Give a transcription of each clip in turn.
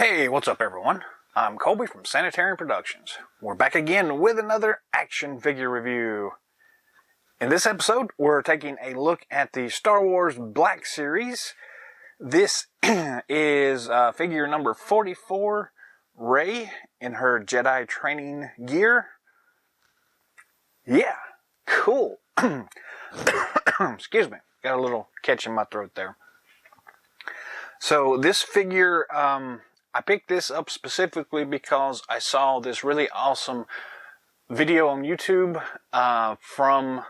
Hey, what's up everyone? I'm Colby from Sanitarian Productions. We're back again with another action figure review. In this episode, we're taking a look at the Star Wars Black Series. This is figure number 44, Rey, in her Jedi Training gear. Yeah, cool. Excuse me, got a little catch in my throat there. So this figure, I picked this up specifically because I saw this really awesome video on YouTube from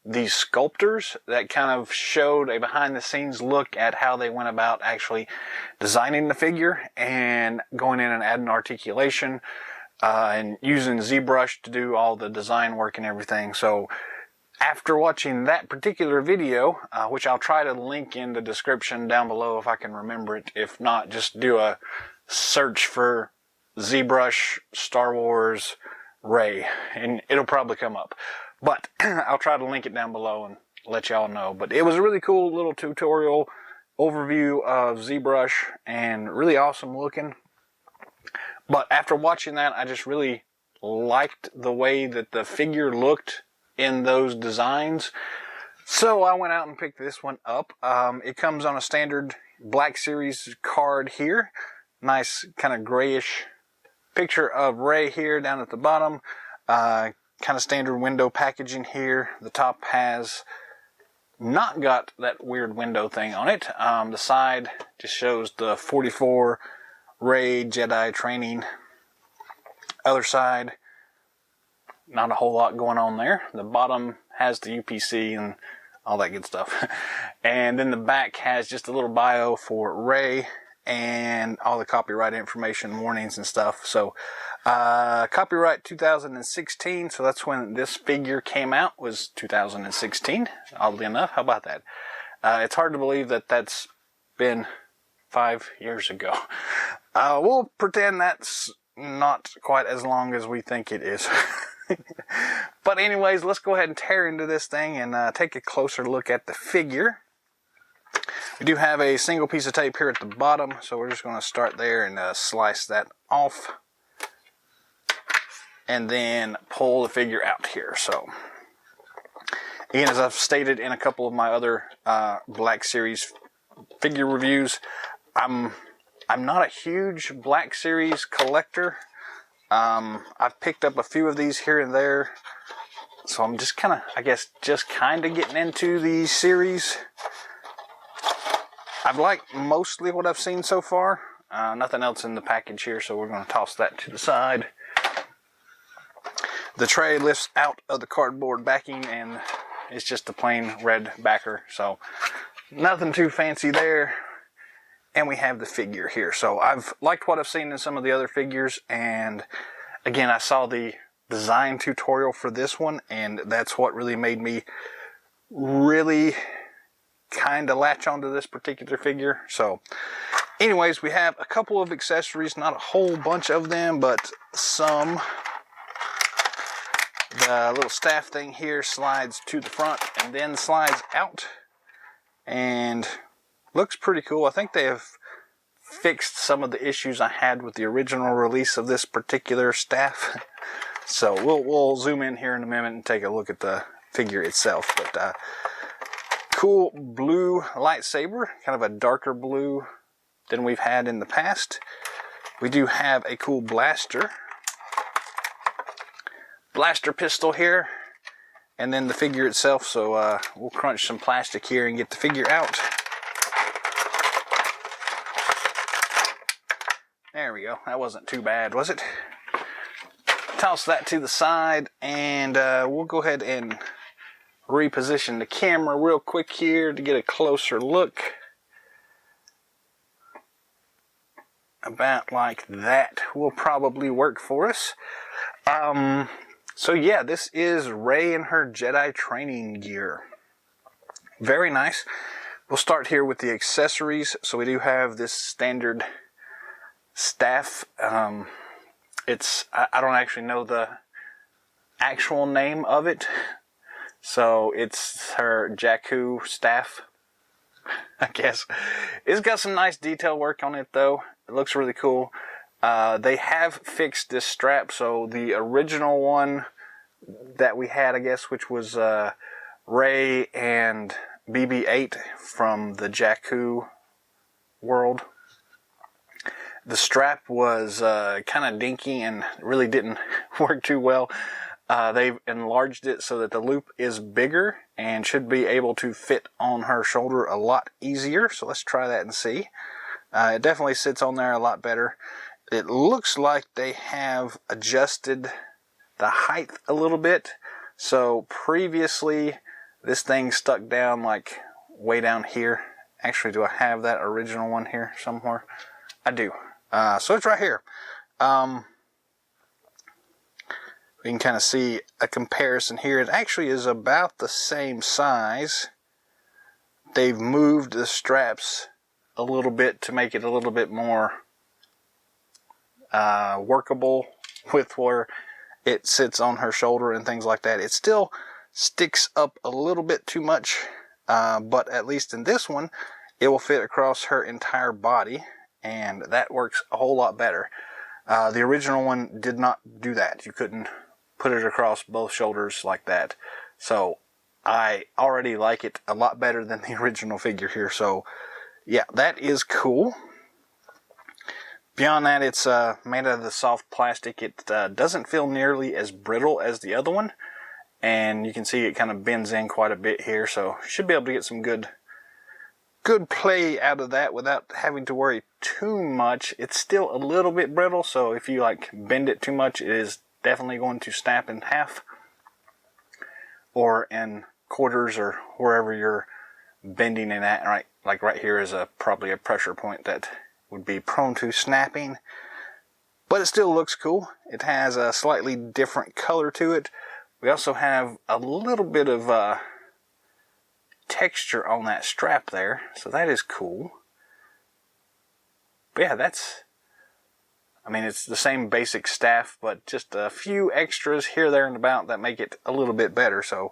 the sculptors that kind of showed a behind-the-scenes look at how they went about actually designing the figure and going in and adding articulation and using ZBrush to do all the design work and everything. So after watching that particular video, which I'll try to link in the description down below if I can remember it, if not, just do a search for ZBrush Star Wars Rey and it'll probably come up, but I'll try to link it down below and let y'all know. But it was a really cool little tutorial overview of ZBrush and really awesome looking. But after watching that, I just really liked the way that the figure looked in those designs, so I went out and picked this one up. It comes on a standard Black Series card here. Nice kind of grayish picture of Rey here down at the bottom. Kind of standard window packaging here. The top has not got that weird window thing on it. The side just shows the 44 Rey Jedi Training. Other side, not a whole lot going on there. The bottom has the UPC and all that good stuff. And then the back has just a little bio for Rey and all the copyright information, warnings and stuff. So copyright 2016, so that's when this figure came out, was 2016, oddly enough. How about that? It's hard to believe that that's been 5 years ago. We'll pretend that's not quite as long as we think it is. But anyways, let's go ahead and tear into this thing and take a closer look at the figure. We do have a single piece of tape here at the bottom, so we're just going to start there and slice that off and then pull the figure out here. So again, as I've stated in a couple of my other Black Series figure reviews, I'm not a huge Black Series collector. I've picked up a few of these here and there, so I'm just kind of, I guess, just kind of getting into the series. I've liked mostly what I've seen so far. Nothing else in the package here, so we're going to toss that to the side. The tray lifts out of the cardboard backing, and it's just a plain red backer, so nothing too fancy there. And we have the figure here. So I've liked what I've seen in some of the other figures, and again, I saw the design tutorial for this one, and that's what really made me really kind of latch onto this particular figure. So anyways, we have a couple of accessories, not a whole bunch of them, but some. The little staff thing here slides to the front and then slides out, and looks pretty cool. I think they have fixed some of the issues I had with the original release of this particular staff. So we'll zoom in here in a minute and take a look at the figure itself. But cool blue lightsaber, kind of a darker blue than we've had in the past. We do have a cool blaster pistol here, and then the figure itself. So we'll crunch some plastic here and get the figure out. There we go. That wasn't too bad, was it? Toss that to the side, and we'll go ahead and reposition the camera real quick here to get a closer look. About like that will probably work for us. So yeah, this is Rey in her Jedi Training gear. Very nice. We'll start here with the accessories. So we do have this standard staff. I don't actually know the actual name of it, so it's her Jakku staff, I guess. It's got some nice detail work on it though, It looks really cool. They have fixed this strap, so the original one that we had, I guess, which was Rey and BB-8 from the Jakku world. The strap was kind of dinky and really didn't work too well. They've enlarged it so that the loop is bigger and should be able to fit on her shoulder a lot easier. So let's try that and see. It definitely sits on there a lot better. It looks like they have adjusted the height a little bit. So previously this thing stuck down like way down here. Actually, do I have that original one here somewhere? I do. So it's right here. We can kind of see a comparison here. It actually is about the same size. They've moved the straps a little bit to make it a little bit more workable with where it sits on her shoulder and things like that. It still sticks up a little bit too much, but at least in this one, it will fit across her entire body, and that works a whole lot better. The original one did not do that. You couldn't put it across both shoulders like that. So I already like it a lot better than the original figure here. So yeah, that is cool. Beyond that, it's made out of the soft plastic. It doesn't feel nearly as brittle as the other one. And you can see it kind of bends in quite a bit here. So you should be able to get some good play out of that without having to worry too much. It's still a little bit brittle, so if you like bend it too much, it is definitely going to snap in half or in quarters or wherever you're bending it at. Right, like right here is probably a pressure point that would be prone to snapping, but it still looks cool. It has a slightly different color to it. We also have a little bit of texture on that strap there, so that is cool. But yeah, I mean, it's the same basic staff, but just a few extras here, there, and about that make it a little bit better. So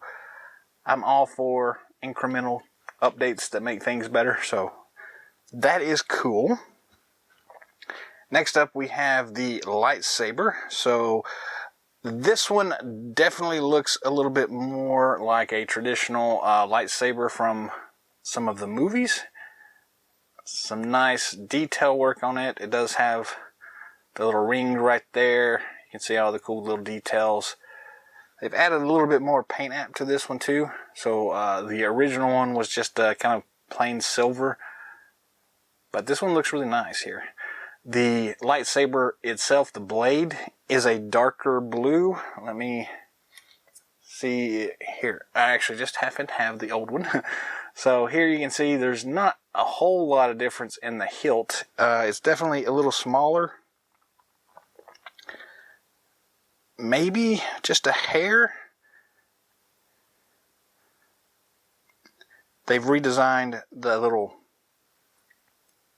I'm all for incremental updates that make things better, so that is cool. Next up, we have the lightsaber. So this one definitely looks a little bit more like a traditional lightsaber from some of the movies. Some nice detail work on it. It does have the little ring right there. You can see all the cool little details. They've added a little bit more paint app to this one too. So the original one was just kind of plain silver, but this one looks really nice here. The lightsaber itself, the blade, is a darker blue. Let me see here. I actually just happen to have the old one. So here you can see there's not a whole lot of difference in the hilt. It's definitely a little smaller. Maybe just a hair. They've redesigned the little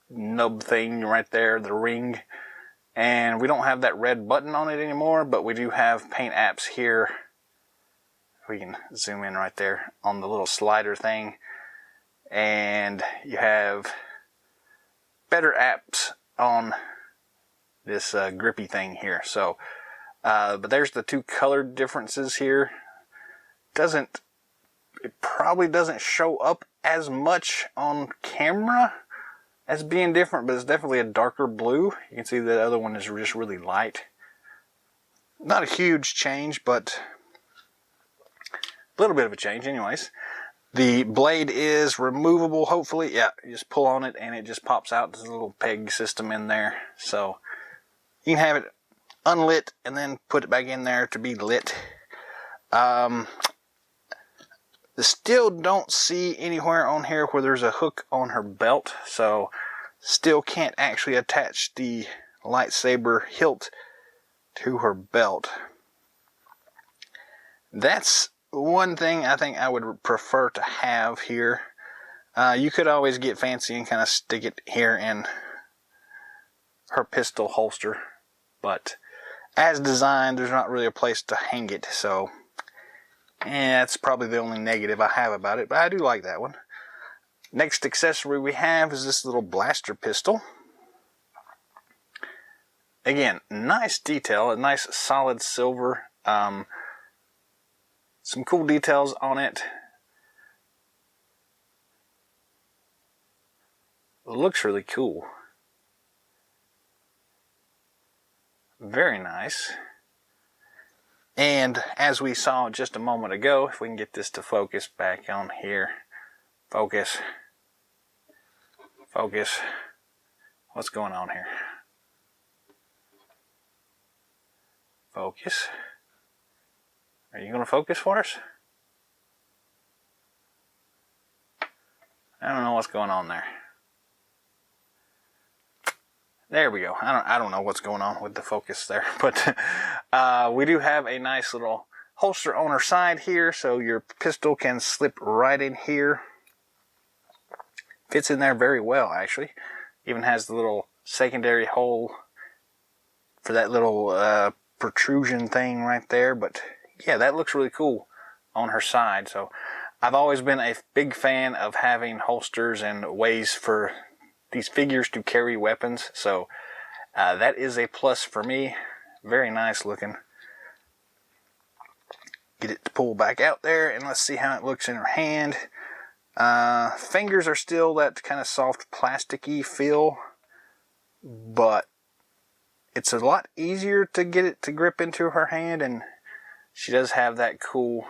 nub thing right there, the ring, and we don't have that red button on it anymore, but we do have paint apps here. We can zoom in right there on the little slider thing, and you have better apps on this grippy thing here. So but there's the two color differences here. It probably doesn't show up as much on camera as being different, but it's definitely a darker blue. You can see the other one is just really light. Not a huge change, but a little bit of a change anyways. The blade is removable, hopefully. Yeah, you just pull on it and it just pops out. There's a little peg system in there. So you can have it unlit and then put it back in there to be lit. Still don't see anywhere on here where there's a hook on her belt, so still can't actually attach the lightsaber hilt to her belt. That's one thing I think I would prefer to have here. You could always get fancy and kind of stick it here in her pistol holster, but as designed, there's not really a place to hang it, so that's probably the only negative I have about it, but I do like that one. Next accessory we have is this little blaster pistol. again, nice detail, a nice solid silver. Some cool details on it. It looks really cool. Very nice. And as we saw just a moment ago, if we can get this to focus back on here. Focus. Focus. What's going on here? Focus. Are you going to focus for us? I don't know what's going on there. There we go. I don't know what's going on with the focus there, but we do have a nice little holster on our side here, so your pistol can slip right in here. Fits in there very well, actually. Even has the little secondary hole for that little protrusion thing right there. But yeah, that looks really cool on her side. So I've always been a big fan of having holsters and ways for these figures to carry weapons. So that is a plus for me. Very nice looking. Get it to pull back out there, and let's see how it looks in her hand. Fingers are still that kind of soft plasticky feel, but it's a lot easier to get it to grip into her hand, and she does have that cool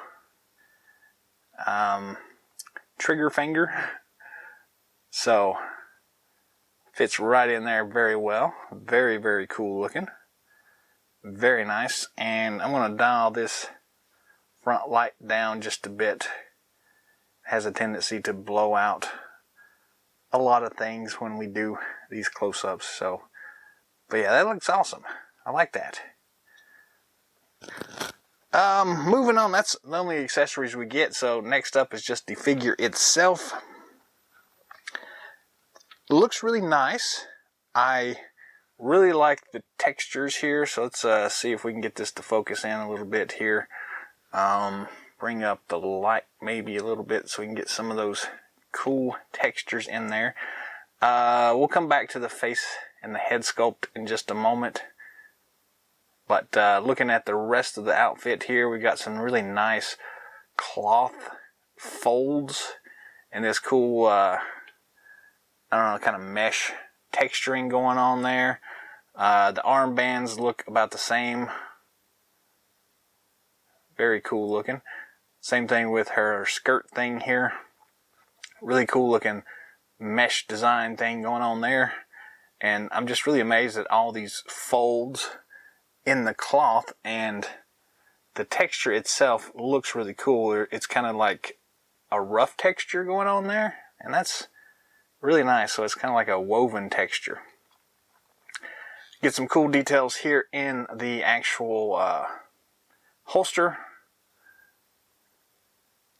trigger finger, so fits right in there very well. Very, very cool looking. Very nice. And I'm going to dial this front light down just a bit. Has a tendency to blow out a lot of things when we do these close-ups. So, but yeah, that looks awesome. I like that. Moving on, that's the only accessories we get. So next up is just the figure itself. It looks really nice. I really like the textures here. So let's see if we can get this to focus in a little bit here. Bring up the light maybe a little bit so we can get some of those cool textures in there. We'll come back to the face and the head sculpt in just a moment. But looking at the rest of the outfit here, we got some really nice cloth folds and this cool, I don't know, kind of mesh texturing going on there. The armbands look about the same. Very cool looking. Same thing with her skirt thing here. Really cool looking mesh design thing going on there. And I'm just really amazed at all these folds in the cloth, and the texture itself looks really cool. It's kind of like a rough texture going on there, and that's really nice. So it's kind of like a woven texture. Get some cool details here in the actual holster.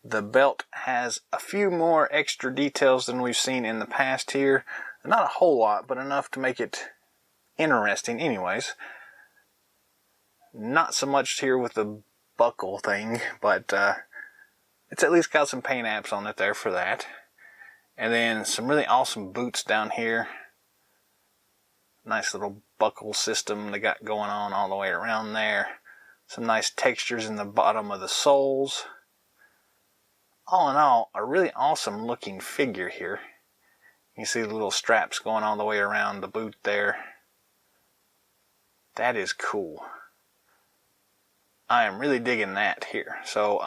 The belt has a few more extra details than we've seen in the past here. Not a whole lot, but enough to make it interesting anyways. Not so much here with the buckle thing, but it's at least got some paint apps on it there for that. And then some really awesome boots down here. Nice little buckle system they got going on all the way around there. Some nice textures in the bottom of the soles. All in all, a really awesome looking figure here. You see the little straps going all the way around the boot there. That is cool. I am really digging that here. So,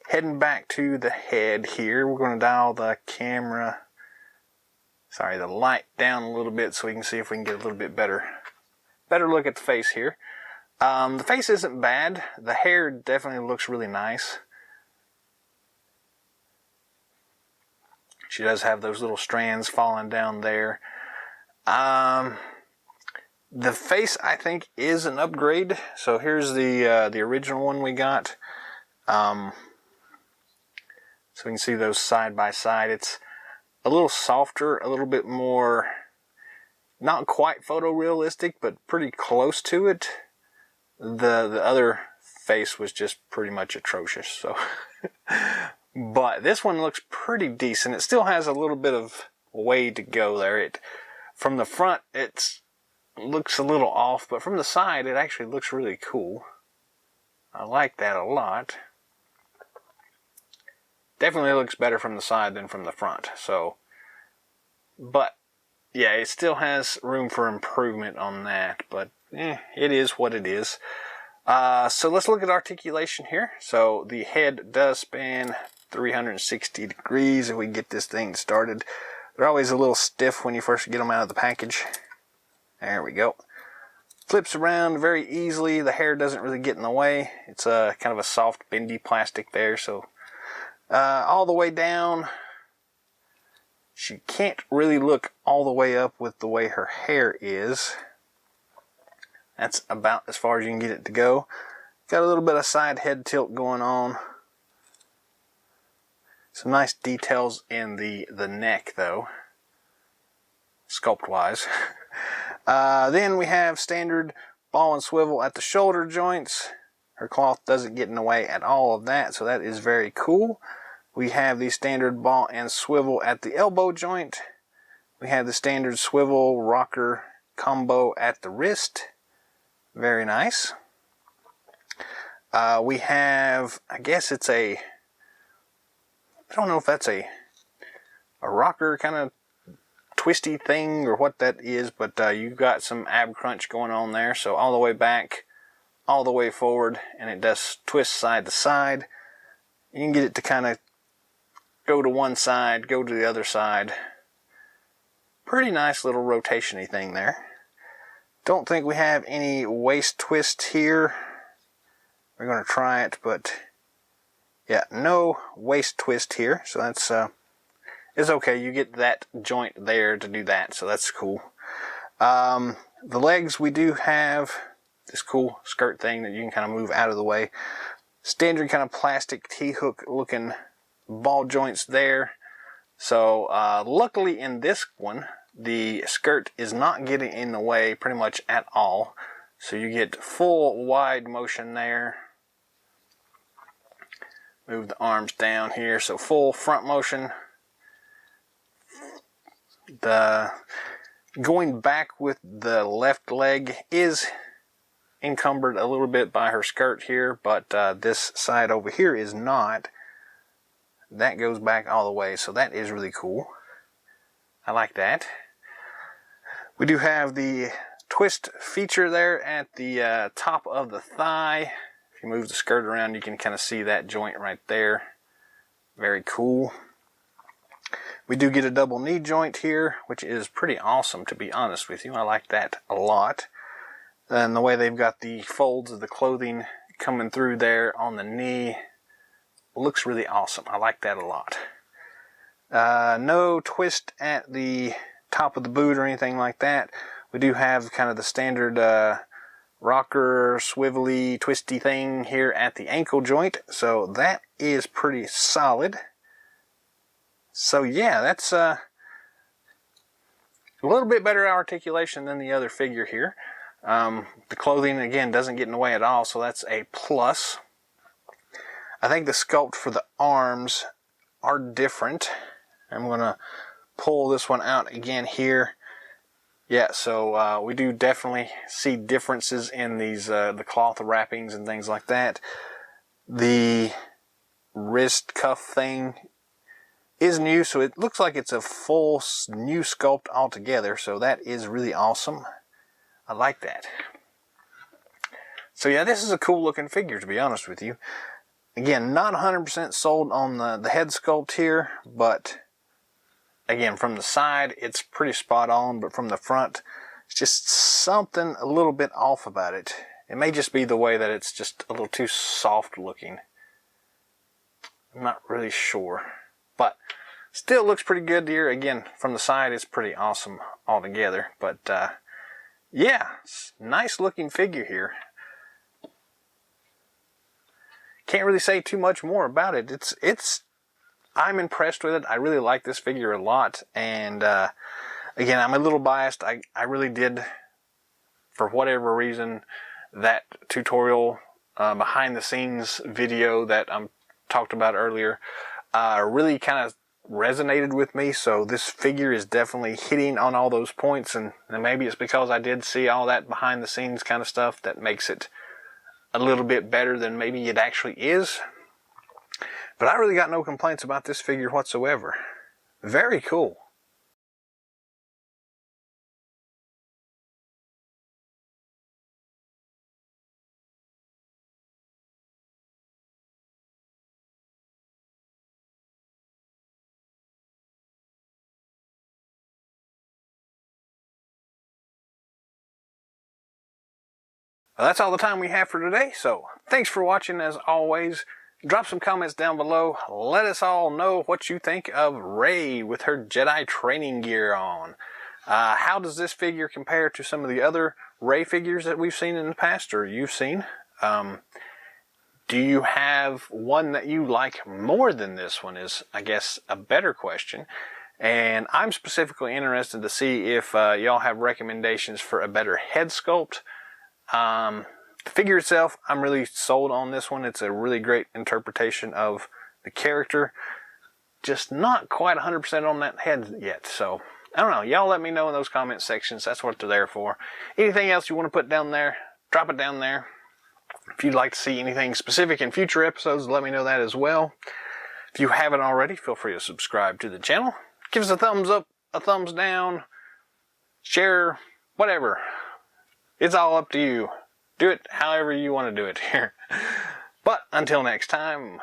heading back to the head here, we're going to dial the the light down a little bit so we can see if we can get a little bit better look at the face here. The face isn't bad. The hair definitely looks really nice. She does have those little strands falling down there. The face, I think, is an upgrade. So here's the original one we got. So we can see those side by side. It's a little softer, a little bit more, not quite photorealistic, but pretty close to it. The other face was just pretty much atrocious. So, but this one looks pretty decent. It still has a little bit of way to go there. From the front, it's looks a little off, but from the side it actually looks really cool. I like that a lot. Definitely looks better from the side than from the front. So, but yeah, it still has room for improvement on that, but it is what it is. So let's look at articulation here. So the head does span 360 degrees if we get this thing started. They're always a little stiff when you first get them out of the package. There we go. Flips around very easily. The hair doesn't really get in the way. It's a kind of a soft, bendy plastic there. So all the way down, she can't really look all the way up with the way her hair is. That's about as far as you can get it to go. Got a little bit of side head tilt going on. Some nice details in the neck though, sculpt wise. Then we have standard ball and swivel at the shoulder joints. Her cloth doesn't get in the way at all of that, so that is very cool. We have the standard ball and swivel at the elbow joint. We have the standard swivel rocker combo at the wrist. Very nice. We have, I guess it's a, I don't know if that's a rocker kind of twisty thing or what that is, but you've got some ab crunch going on there. So all the way back, all the way forward, and it does twist side to side. You can get it to kind of go to one side, go to the other side. Pretty nice little rotation-y thing there. Don't think we have any waist twist here. We're going to try it, but yeah, no waist twist here. So that's it's okay. You get that joint there to do that, so that's cool. The legs, we do have this cool skirt thing that you can kind of move out of the way. Standard kind of plastic T-hook looking ball joints there. So luckily in this one, the skirt is not getting in the way pretty much at all. So you get full wide motion there. Move the arms down here. So full front motion. The going back with the left leg is encumbered a little bit by her skirt here, but this side over here is not. That goes back all the way, so that is really cool. I like that. We do have the twist feature there at the top of the thigh. If you move the skirt around, you can kind of see that joint right there. Very cool. We do get a double knee joint here, which is pretty awesome, to be honest with you. I like that a lot. And the way they've got the folds of the clothing coming through there on the knee looks really awesome. I like that a lot. No twist at the top of the boot or anything like that. We do have kind of the standard rocker, swivelly, twisty thing here at the ankle joint. So that is pretty solid. So yeah, that's a little bit better articulation than the other figure here. The clothing, again, doesn't get in the way at all, so that's a plus. I think the sculpt for the arms are different. I'm going to pull this one out again here. Yeah, so we do definitely see differences in these the cloth wrappings and things like that. The wrist cuff thing is new, so it looks like it's a full new sculpt altogether, so that is really awesome. I like that. So yeah, this is a cool looking figure, to be honest with you. Again, not 100% sold on the head sculpt here, but again, from the side, it's pretty spot on, but from the front, it's just something a little bit off about it. It may just be the way that it's just a little too soft looking. I'm not really sure, but still looks pretty good here. Again, from the side, it's pretty awesome altogether, but yeah, nice looking figure here. Can't really say too much more about it. I'm impressed with it. I really like this figure a lot, and again, I'm a little biased. I really did, for whatever reason, that tutorial behind the scenes video that I talked about earlier really kind of resonated with me, so this figure is definitely hitting on all those points, and maybe it's because I did see all that behind the scenes kind of stuff that makes it a little bit better than maybe it actually is. But I really got no complaints about this figure whatsoever. Very cool. Well, that's all the time we have for today, so thanks for watching as always. Drop some comments down below. Let us all know what you think of Rey with her Jedi Training gear on. How does this figure compare to some of the other Rey figures that we've seen in the past, or you've seen? Do you have one that you like more than this one is, I guess, a better question. And I'm specifically interested to see if y'all have recommendations for a better head sculpt. The figure itself, I'm really sold on this one. It's a really great interpretation of the character. Just not quite 100% on that head yet. So, I don't know. Y'all let me know in those comment sections. That's what they're there for. Anything else you want to put down there, drop it down there. If you'd like to see anything specific in future episodes, let me know that as well. If you haven't already, feel free to subscribe to the channel. Give us a thumbs up, a thumbs down, share, whatever. It's all up to you. Do it however you want to do it here. But until next time,